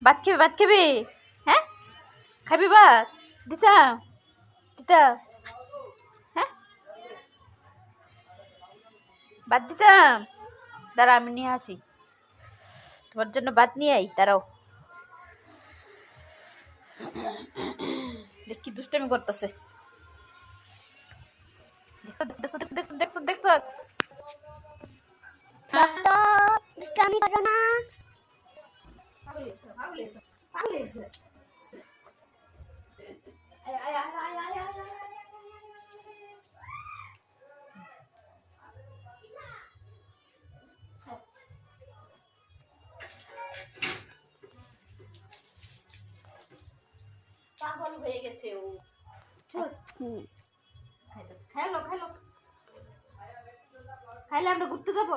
ভাত খাবি, ভাত খাবি? হ্যাঁ, খাবি ভাত? দিতাম, দিতাম। হ্যাঁ, ভাত দিতাম। দাঁড়া, আমি নিয়ে আসি। তোমার জন্য ভাত নিয়ে আই, দাঁড়াও। দেখ কি দুষ্টামি করতেছে। দেখছো, দেখছো, দেখছো, দেখছো, দেখছো, দেখছো। শক্ত দুষ্টামি করো না। পাগল হয়ে গেছে ও। খাইলো, খাইলো। খাইলে আমরা ঘুরতে যাবো।